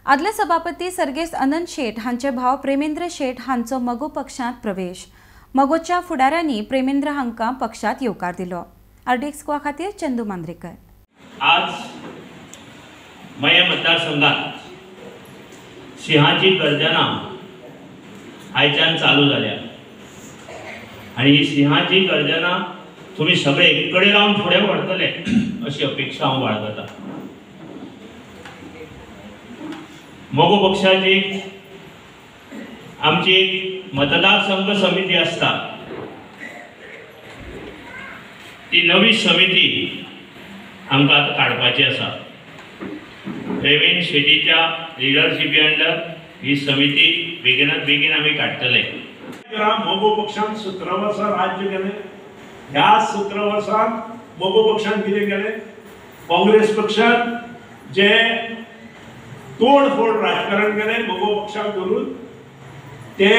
आदले सभापती सर्गेस्त अनंत शेट हांचे भाव प्रेमेंद्र शेट हांचो मगो पक्षांत प्रवेश। मगोच्या फुडाऱ्यांनी प्रेमेंद्र हांकां पक्षांत येवकार दिलो। आरडीएक्स गोवा खातीर चंदू मांद्रेकर। आज मये मतदारसंघात सिंहाची गर्जना आयच्यान चालू जाल्या आणि ही सिंहाची गर्जना तुम्ही सगळे एकडे रावन फुडें व्हरतले अशी अपेक्षा हांव बाळगतां। मोगो पक्षाची आमची एक मतदारसंघ समिती असता, ती नवी समिती आमकां आतां काडपाची आसा। प्रवीण शेट्टीच्या लिडरशिपी अंडर ही समिती बेगिनात बेगीन आमी काडटले। मोगो पक्षान 17 वर्सां राज्य केले। ह्या 17 वर्सांत मोगो पक्षान कितें केले? काँग्रेस पक्षान जे तोडफोड राजकारण केलें मोगो पक्षाक धरून ते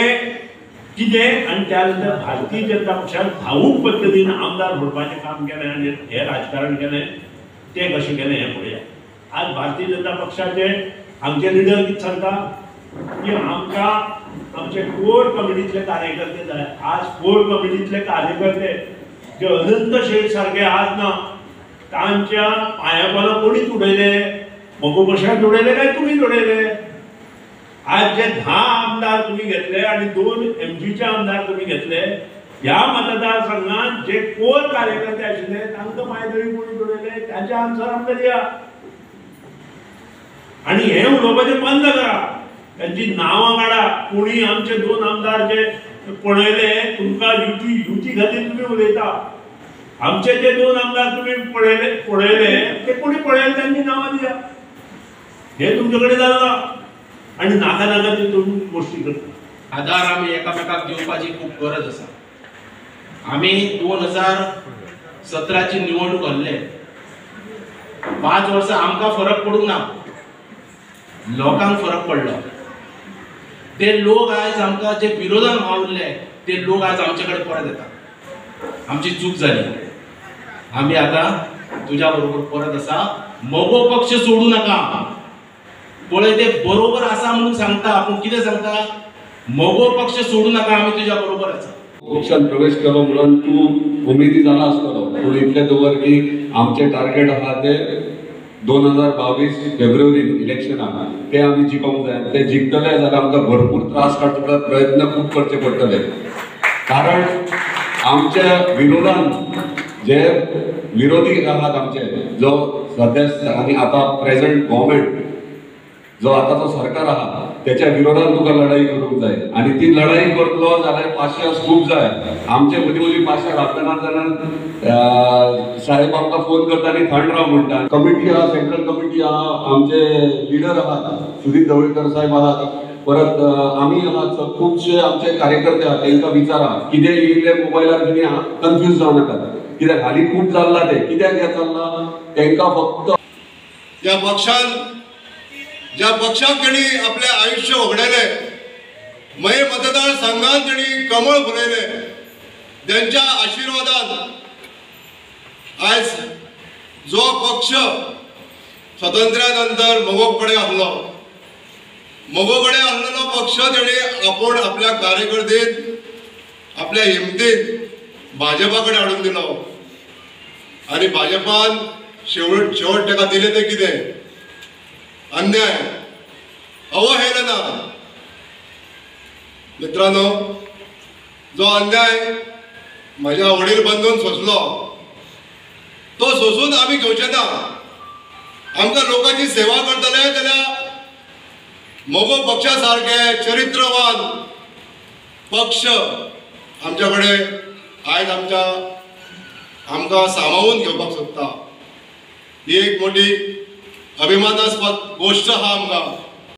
कितें, आनी त्या नंतर भारतीय जनता पक्षान भावूक पद्दतीन आमदार घडपाचें काम केलें आनी हें राजकारण केलें। ते कशें केलें हें पळया। आज भारतीय जनता पक्षाचे आमचे लिडर कितें सांगता की आमकां आमचे कोर कमिटीतले कार्यकर्ते जाय। आज कोर कमिटीतले कार्यकर्ते जे अनंत शेट सारके आज ना, तांच्या पांया कोणीच उडयले? मोगो पक्षान उडयले काय तुमी उडयले? आज जे 10 आमदार तुम्ही घेतले आणि 2 एमजीचे आमदार तुम्ही घेतले, ह्या मतदारसंघात जे कोर कार्यकर्ते आशिल्ले तांकां पांयदळी कोणी उडयले? ताचे आन्सर आमकां दिया आणि हे उलोवपाचें बंद करा। त्यांची नांवां काडा। कोणी आमचे 2 आमदार जे पळयले, तुमकां युती खातीर तुम्ही उलयता। आमचे जे 2 आमदार तुम्ही पळयले ते कोणी पळयले त्यांची नांवां दिया। हे तुमच्याकडे जाल्ला आणि नाका नाका ते तुम्ही गोष्टी करता। आधार आमी एकामेकाक दिवपाची खूब गरज आसा। आमी 2017 ची निवडणूक हरले। 5 वर्सां आमकां फरक पडूंक ना, लोकांक फरक पडलो। ते लोक आज आमकां जे विरोधान वावरले ते लोक आज आमचे कडेन परत येतात। आमची चूक जाली। आमी आता तुझ्या बरोबर परत आसा। मोगो पक्ष सोडू नका। पळय ते बरोबर आसा म्हणून सांगता, पूण कितें सांगता? मोगो पक्ष सोडू नका, आमी तुझ्या बरोबर आसा। पक्षात प्रवेश केलो म्हणून तू उमेदी जाला आसतलो, पूण इतले दवर की आमचे टार्गेट आहा ते 2022 फेब्रुवारीन इलेक्शन आहा, ते आमी जिखोवंक जाय। ते जिखतले जाल्यार आमकां भरपूर त्रास काडटले, प्रयत्न खूब करचे पडटले। कारण आमच्या विरोधान जे विरोधी आहात आमचे, जो सध्या आनी आता प्रेझेंट गव्हर्नमेंट जो आताचो सरकार आहा त्याच्या विरोधात तुका लढाई करूंक जाय आणि ती लढाई करतलो जाल्यार पाशयें खूब जाय। आमचे मदीं पाशयें राखतना जाल्यार साहेब आमकां फोन करता आनी थंड राव म्हणटा। कमिटी आहा, सेंट्रल कमिटी आहा, आमचे लिडर आहात, सुदीप ढवळीकर साहेब आहात, परत आमी आहात, खुबशे आमचे कार्यकर्ते आहात। तांकां विचारा कितें येयले मोबायलार, तुमी कन्फ्यूज जावं नाकात। कित्याक हालीं खूब जाल्ला ते कित्याक हें चल्लां, तांकां फक्त ज्या पक्षाक तेणी आपले आयुष्य ओगडले, मये मतदारसंघात तेणी कमळ फुलयले, त्यांच्या आशीर्वादान आज जो पक्ष स्वातंत्र्यानंतर मोगो कडेन आहलो, मोगो कडेन आहलेलो पक्ष तेणी आपण आपल्या कार्यकर्तेत, आपल्या हिमतीत भाजपा कडेन हाडून दिलो आणि भाजपान शेवट ताका दिले ते कितें? अन्याय, अवहेलना। मित्रांनो, जो अन्याय माझ्या वडील बंधून सोसलो तो सोसून आम्ही घेवचे ना। आमकां लोकांची सेवा करतले जाल्यार मोगो पक्षा सारखे चरित्रवान पक्ष आमच्याकडे आज आमकां सांबाळून घेवपाक सोदता। ही एक मोठी अभिमानास्पद गोष्ट आहा आमकां।